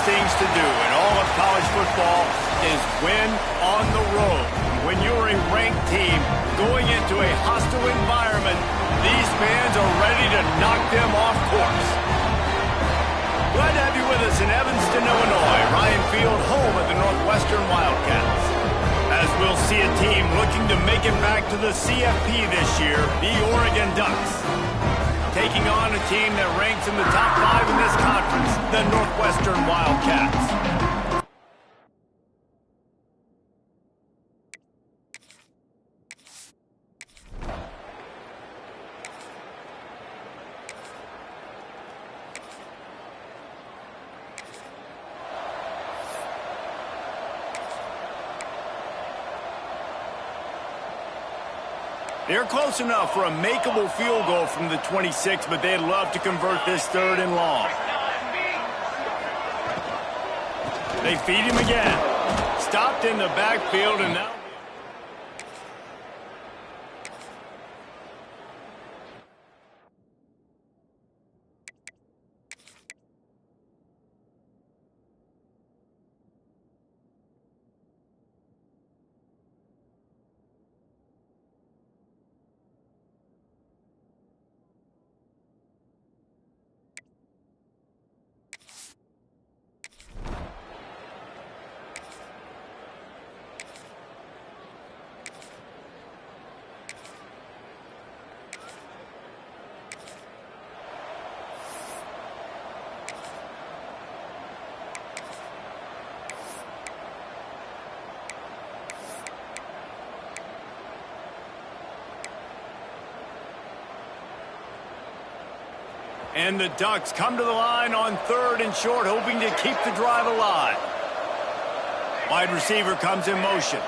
things to do in all of college football is win on the road. When you're a ranked team going into a hostile environment, these fans are ready to knock them off course. Glad to have you with us in Evanston, Illinois. Ryan Field, home of the Northwestern Wildcats. As we'll see a team looking to make it back to the CFP this year, the Oregon Ducks. Taking on a team that ranks in the top 5 in this conference, the Northwestern Wildcats. They're close enough for a makeable field goal from the 26, but they'd love to convert this 3rd and long. They feed him again. Stopped in the backfield and now... And the Ducks come to the line on 3rd and short, hoping to keep the drive alive. Wide receiver comes in motion.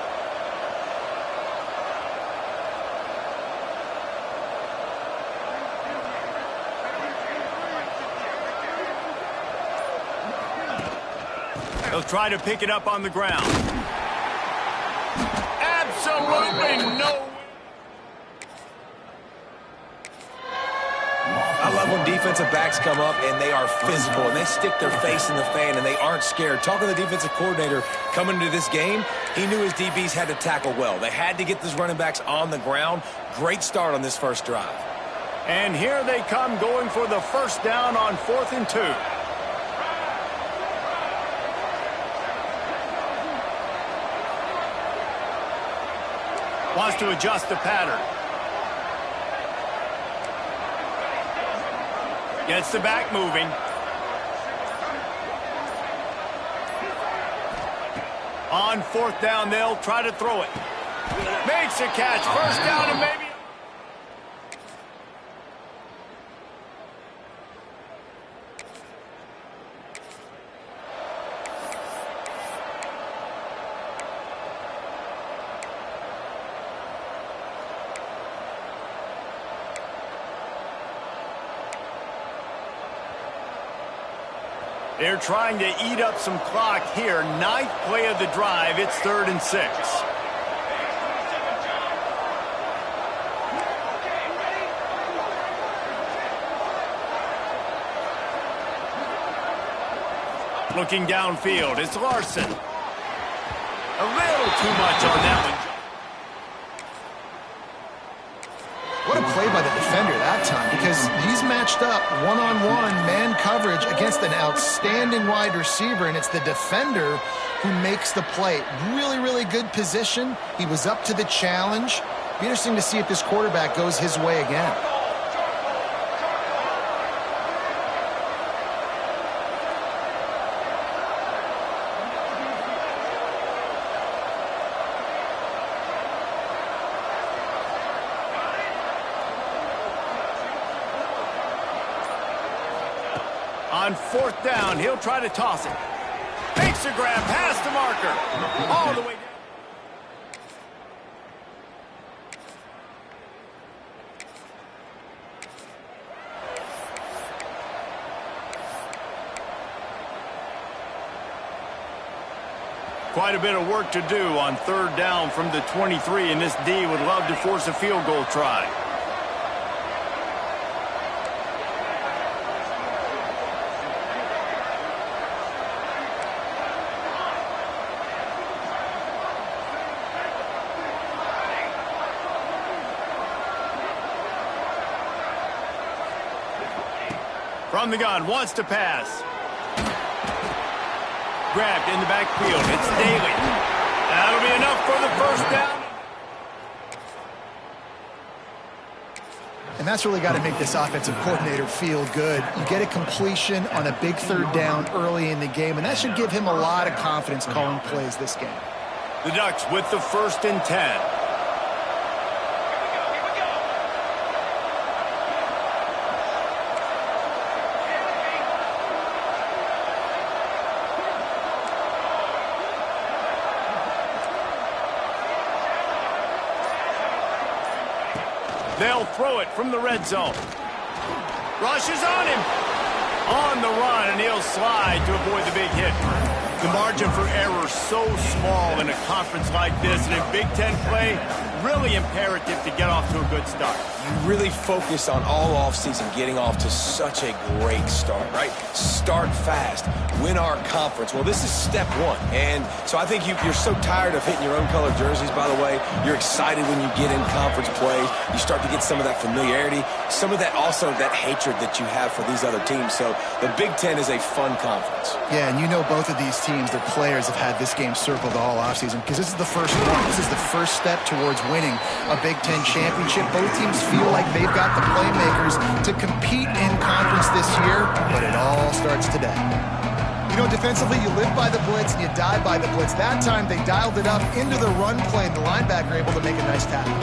They'll try to pick it up on the ground. Absolutely no. I love when defensive backs come up and they are physical and they stick their face in the fan and they aren't scared. Talking to the defensive coordinator coming into this game, he knew his DBs had to tackle well. They had to get those running backs on the ground. Great start on this first drive. And here they come going for the first down on 4th and 2. Wants to adjust the pattern. Gets the back moving. On 4th down, they'll try to throw it. Makes a catch. First down and maybe... They're trying to eat up some clock here. 9th play of the drive. It's 3rd and 6. Looking downfield, it's Larson. A little too much on that one. What a play by the defender that time, because he's matched up one-on-one man coverage against an outstanding wide receiver, and it's the defender who makes the play. Really, really good position. He was up to the challenge. Be interesting to see if this quarterback goes his way again. On 4th down, he'll try to toss it. Makes a grab past the marker. All the way down. Quite a bit of work to do on 3rd down from the 23, and this D would love to force a field goal try. From the gun, wants to pass. Grabbed in the backfield. It's Daly. That'll be enough for the first down. And that's really got to make this offensive coordinator feel good. You get a completion on a big third down early in the game, and that should give him a lot of confidence calling plays this game. The Ducks with the 1st and 10. They'll throw it from the red zone. Rushes on him. On the run, and he'll slide to avoid the big hit. The margin for error so small in a conference like this, and in Big Ten play, really imperative to get off to a good start. You really focus on all offseason getting off to such a great start, right? Start fast, win our conference. Well, this is step one. And so I think you're so tired of hitting your own color jerseys, by the way. You're excited when you get in conference play. You start to get some of that familiarity, some of that also that hatred that you have for these other teams. So the Big Ten is a fun conference. Yeah, and you know both of these teams, their players have had this game circled all offseason because this is the first one. This is the first step towards winning a Big Ten championship. Both teams feel like they've got the playmakers to compete in conference this year, but it all starts today. You know, defensively, you live by the blitz and you die by the blitz. That time, they dialed it up into the run play, and the linebacker able to make a nice tackle.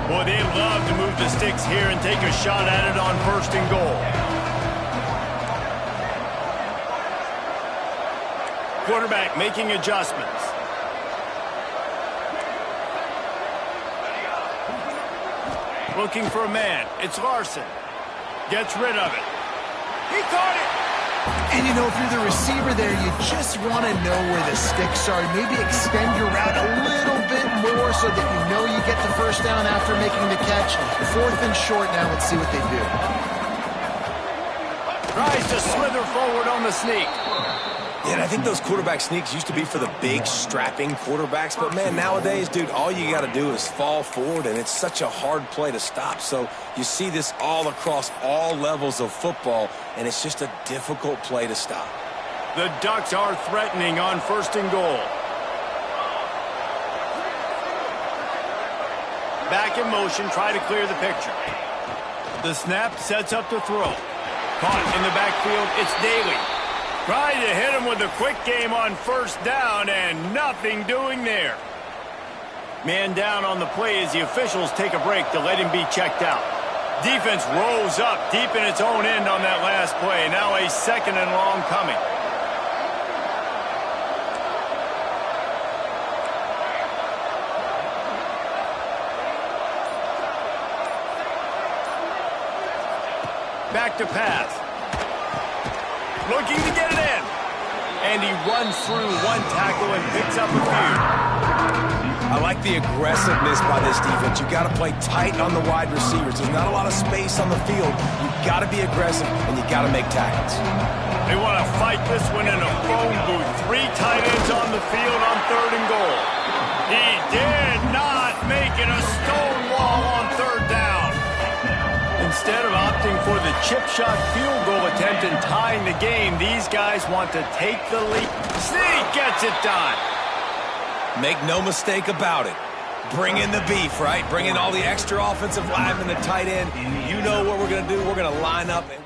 Boy, they love to move the sticks here and take a shot at it on 1st and goal. Quarterback making adjustments. Looking for a man. It's Larson. Gets rid of it. He caught it. And, you know, if you're the receiver there, you just want to know where the sticks are. Maybe extend your route a little bit more so that you know you get the first down after making the catch. 4th and short now. Let's see what they do. Tries to slither forward on the sneak. Yeah, and I think those quarterback sneaks used to be for the big, strapping quarterbacks. But, man, nowadays, dude, all you got to do is fall forward, and it's such a hard play to stop. So you see this all across all levels of football, and it's just a difficult play to stop. The Ducks are threatening on 1st and goal. Back in motion, try to clear the picture. The snap sets up the throw. Caught in the backfield, it's Daly. Trying to hit him with a quick game on 1st down, and nothing doing there. Man down on the play as the officials take a break to let him be checked out. Defense rose up deep in its own end on that last play. Now a 2nd and long coming. Back to pass. Looking to get it in. And he runs through one tackle and picks up a few. I like the aggressiveness by this defense. You got to play tight on the wide receivers. There's not a lot of space on the field. You got to be aggressive, and you got to make tackles. They want to fight this one in a phone booth. 3 tight ends on the field on 3rd and goal. He did not make it a stonewall on 3rd down. Instead of opting for the chip shot field goal attempt and tying the game, these guys want to take the lead. Sneak gets it done. Make no mistake about it. Bring in the beef, right? Bring in all the extra offensive linemen, the tight end. You know what we're going to do. We're going to line up. And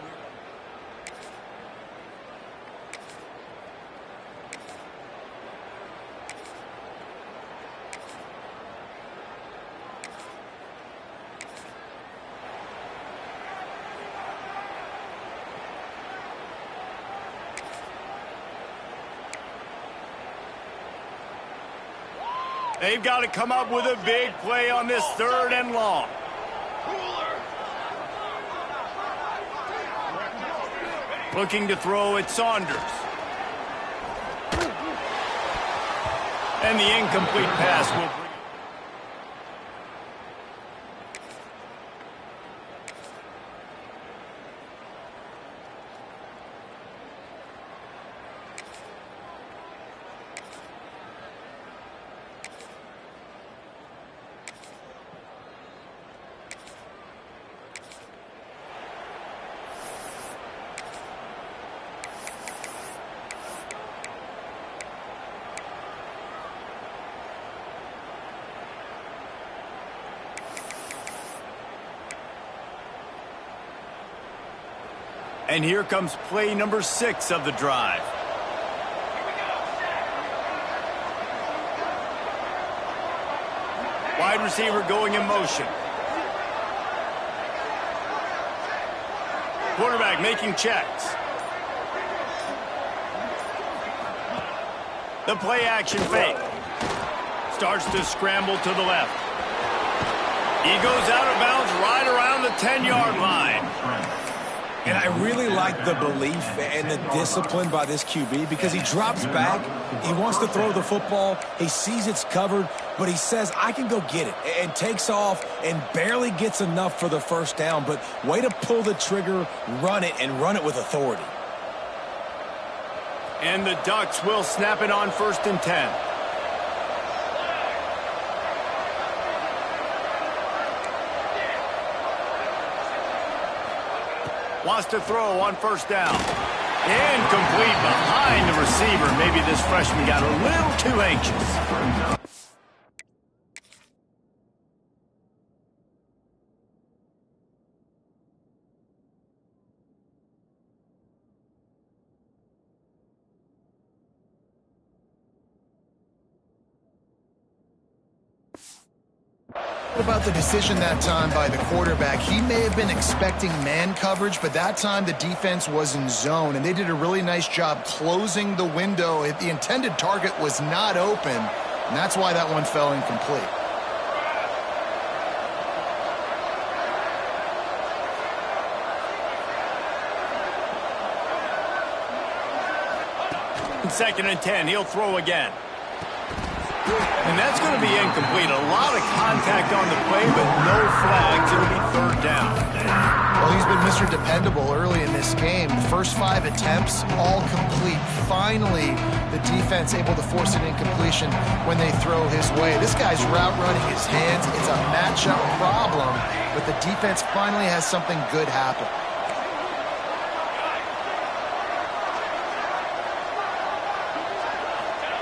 they've got to come up with a big play on this 3rd and long. Looking to throw at Saunders. And the incomplete pass will bring. And here comes play number 6 of the drive. Wide receiver going in motion. Quarterback making checks. The play action fake. Starts to scramble to the left. He goes out of bounds right around the 10-yard line. And I really like the belief and the discipline by this QB because he drops back, he wants to throw the football, he sees it's covered, but he says, I can go get it, and takes off and barely gets enough for the first down, but way to pull the trigger, run it, and run it with authority. And the Ducks will snap it on 1st and 10. Wants to throw on 1st down. Incomplete behind the receiver. Maybe this freshman got a little too anxious. What about the decision that time by the quarterback? He may have been expecting man coverage, but that time the defense was in zone, and they did a really nice job closing the window. The intended target was not open, and that's why that one fell incomplete. Second and 10, he'll throw again. And that's going to be incomplete. A lot of contact on the play, but no flags. It'll be 3rd down. Well, he's been Mr. Dependable early in this game. The first 5 attempts, all complete. Finally, the defense able to force an incompletion when they throw his way. This guy's route running his hands. It's a matchup problem, but the defense finally has something good happen.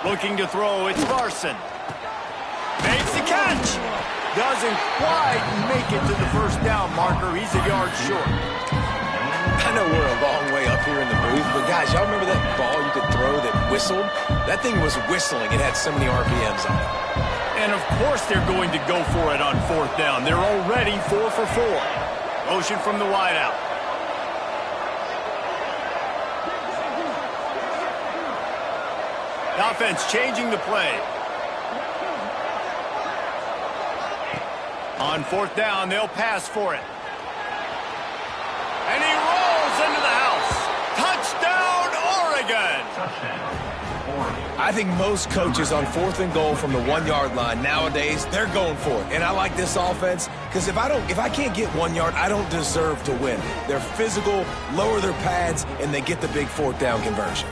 Looking to throw, it's Larson. Makes the catch. Doesn't quite make it to the 1st down marker. He's a yard short. I know we're a long way up here in the booth, but guys, y'all remember that ball you could throw that whistled? That thing was whistling. It had so many RPMs on it. And of course they're going to go for it on 4th down. They're already 4 for 4. Motion from the wideout. Offense changing the play. On 4th down, they'll pass for it. And he rolls into the house. Touchdown, Oregon! I think most coaches on 4th and goal from the 1-yard line nowadays, they're going for it. And I like this offense because if I can't get 1 yard, I don't deserve to win. They're physical, lower their pads, and they get the big 4th down conversion.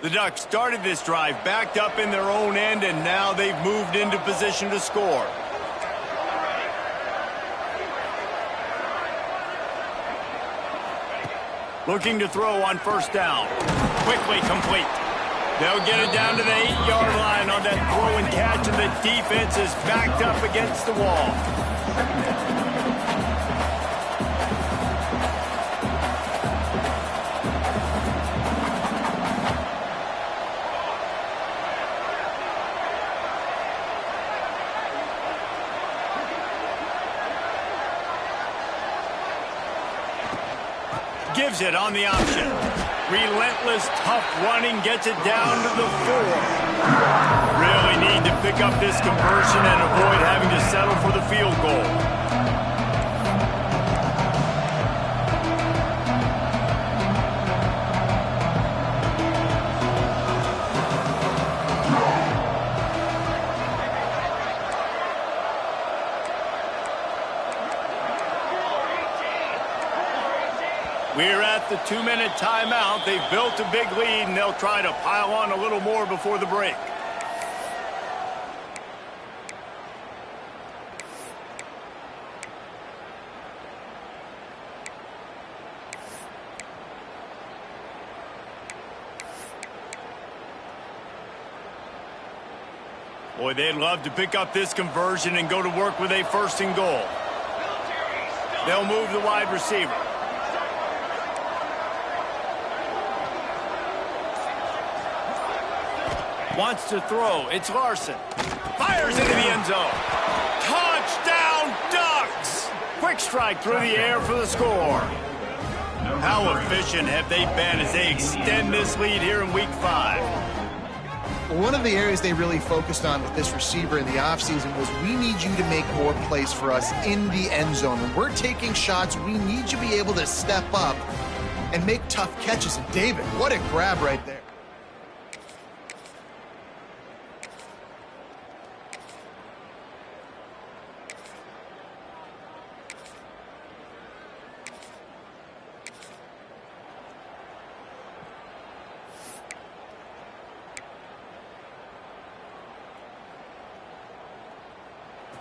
The Ducks started this drive backed up in their own end, and now they've moved into position to score. Looking to throw on 1st down. Quickly complete. They'll get it down to the 8-yard line on that throw and catch, and the defense is backed up against the wall. Gives it on the option. Relentless, tough running gets it down to the 4. Really need to pick up this conversion and avoid having to settle for the field goal. We're at the 2-minute timeout. They've built a big lead, and they'll try to pile on a little more before the break. Boy, they'd love to pick up this conversion and go to work with a 1st and goal. They'll move the wide receiver. Wants to throw. It's Larson. Fires into the end zone. Touchdown, Ducks! Quick strike through the air for the score. How efficient have they been as they extend this lead here in Week 5? One of the areas they really focused on with this receiver in the offseason was we need you to make more plays for us in the end zone. When we're taking shots, we need you to be able to step up and make tough catches. And David, what a grab right there.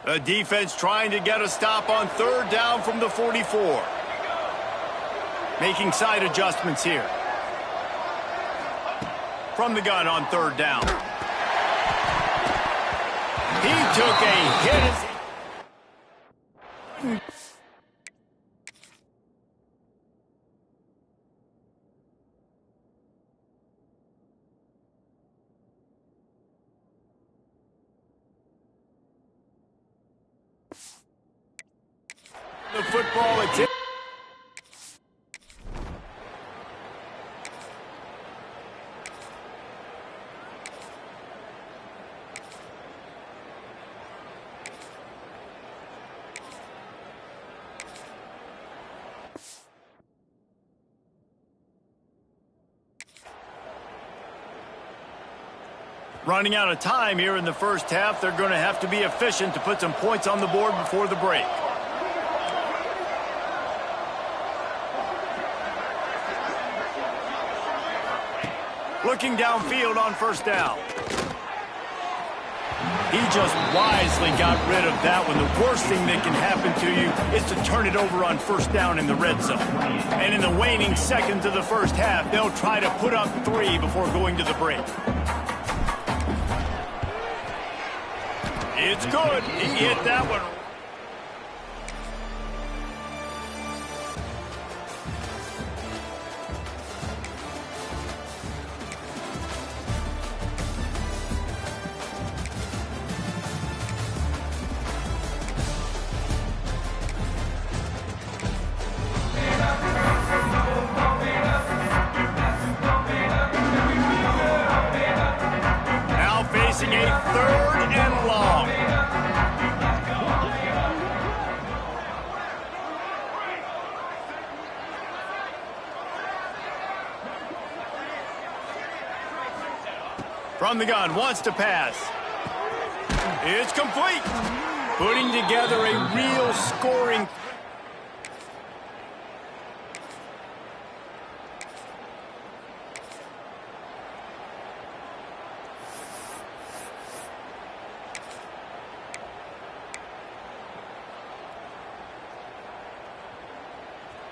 The defense trying to get a stop on 3rd down from the 44. Making side adjustments here. From the gun on 3rd down. He took a hit as the football attempt. Running out of time here in the first half. They're going to have to be efficient to put some points on the board before the break. Looking downfield on 1st down. He just wisely got rid of that one. The worst thing that can happen to you is to turn it over on 1st down in the red zone. And in the waning seconds of the first half, they'll try to put up 3 before going to the break. It's good. He hit that one. Facing a 3rd and long. From the gun, wants to pass. It's complete. Putting together a real scoring.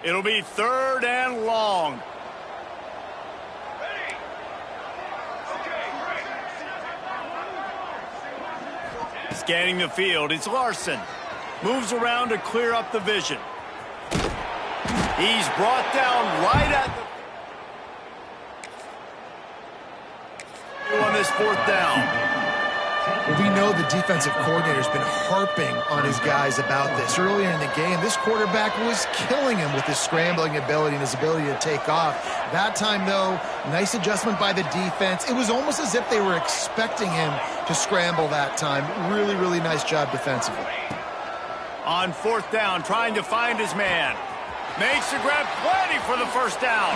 It'll be 3rd and long. Ready. Okay, great. Scanning the field, it's Larson. Moves around to clear up the vision. He's brought down right at the... on this 4th down. Well, we know the defensive coordinator's been harping on his guys about this. Earlier in the game, this quarterback was killing him with his scrambling ability and his ability to take off. That time, though, nice adjustment by the defense. It was almost as if they were expecting him to scramble that time. Really, really nice job defensively. On fourth down, trying to find his man. Makes the grab, plenty for the first down.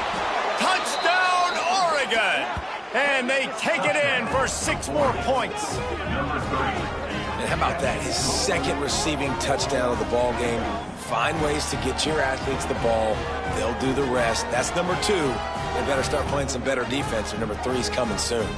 Touchdown, Oregon! And they take it in for 6 more points. And how about that? His second receiving touchdown of the ball game. Find ways to get your athletes the ball. They'll do the rest. That's number 2. They better start playing some better defense, or number 3's coming soon.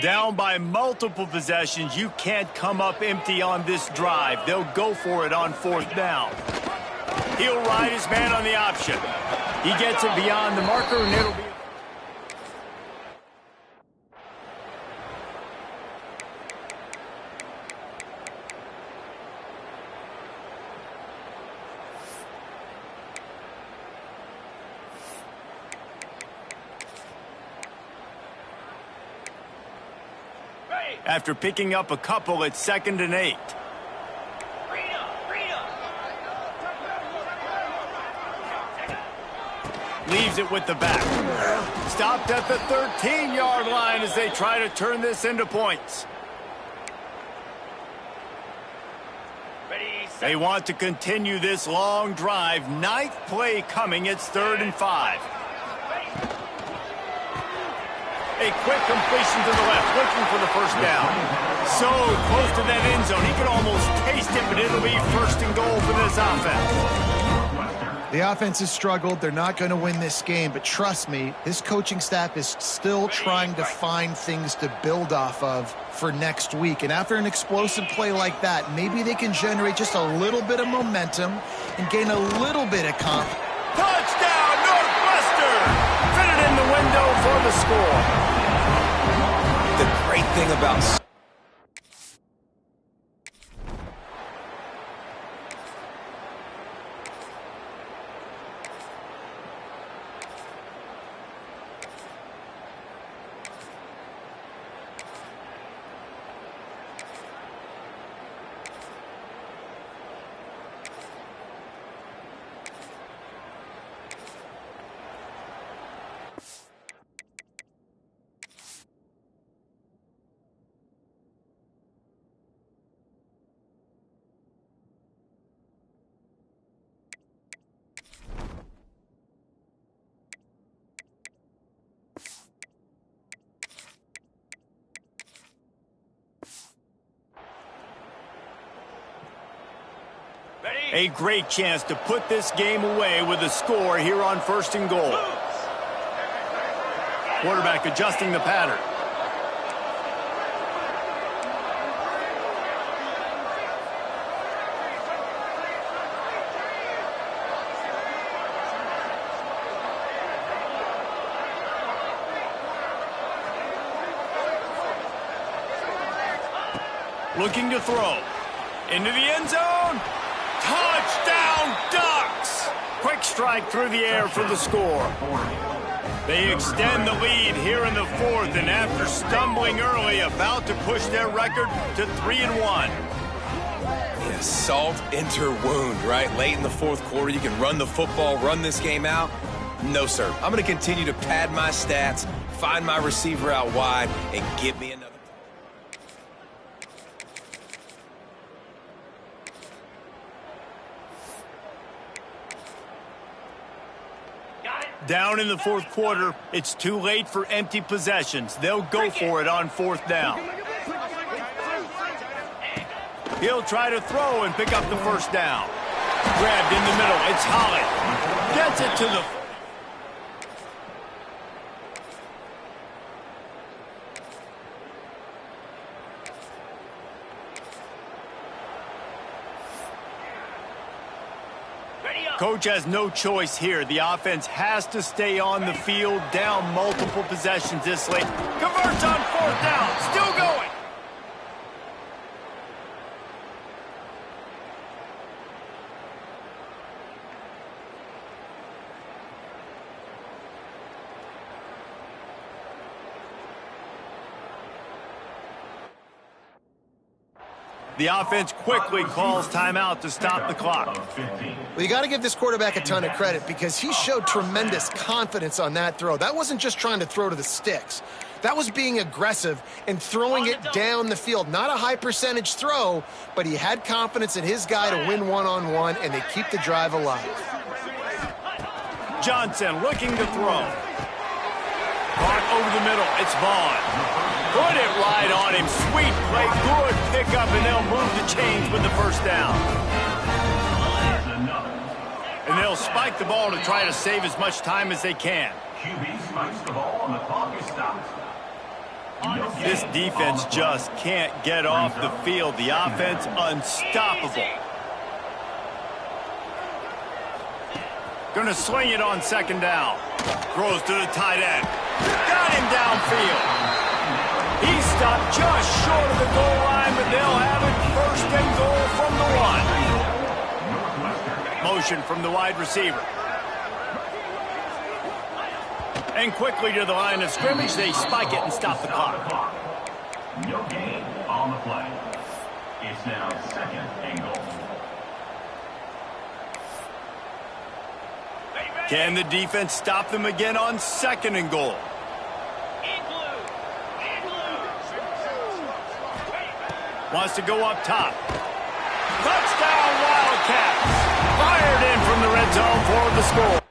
Down by multiple possessions, you can't come up empty on this drive. They'll go for it on 4th down. He'll ride his man on the option. He gets it beyond the marker, and it'll be... After picking up a couple, it's 2nd and 8. Leaves it with the back. Stopped at the 13-yard line as they try to turn this into points. They want to continue this long drive. 9th play coming. It's 3rd and 5. A quick completion to the left, looking for the 1st down. So close to that end zone, he could almost taste it, but it'll be 1st and goal for this offense. The offense has struggled. They're not going to win this game, but trust me, this coaching staff is still trying to find things to build off of for next week. And after an explosive play like that, maybe they can generate just a little bit of momentum and gain a little bit of confidence. Touchdown, Northwestern! Fitted in the window for the score. The great thing about... A great chance to put this game away with a score here on 1st and goal. Quarterback adjusting the pattern. Looking to throw. Into the end zone. Touchdown, Ducks! Quick strike through the air for the score. They extend the lead here in the 4th, and after stumbling early, about to push their record to 3-1. Yeah, salt enter wound, right? Late in the 4th quarter, you can run the football, run this game out. No, sir. I'm going to continue to pad my stats, find my receiver out wide, and get me another. Down in the 4th quarter, it's too late for empty possessions. They'll go for it on 4th down. He'll try to throw and pick up the 1st down. Grabbed in the middle, it's Holland. Gets it to the... Coach has no choice here. The offense has to stay on the field, down multiple possessions this late. Converts on 4th down, still going. The offense quickly calls timeout to stop the clock. Well, you got to give this quarterback a ton of credit because he showed tremendous confidence on that throw. That wasn't just trying to throw to the sticks. That was being aggressive and throwing it down the field. Not a high percentage throw, but he had confidence in his guy to win one-on-one, and they keep the drive alive. Johnson looking to throw. Caught over the middle. It's Vaughn. Put it right on him. Sweet play. Good pickup, and they'll move the chains with the 1st down. And they'll spike the ball to try to save as much time as they can. QB spikes the ball, and the clock is stopped. This defense just can't get off the field. The offense unstoppable. Going to swing it on second down. Throws to the tight end. Got him downfield. He stopped just short of the goal line, but they'll have it first and goal from the 1. Motion from the wide receiver. And quickly to the line of scrimmage, they spike it and stop the clock. No gain on the play. It's now second and goal. Can the defense stop them again on second and goal? Wants to go up top. Touchdown Wildcats! Fired in from the red zone for the score.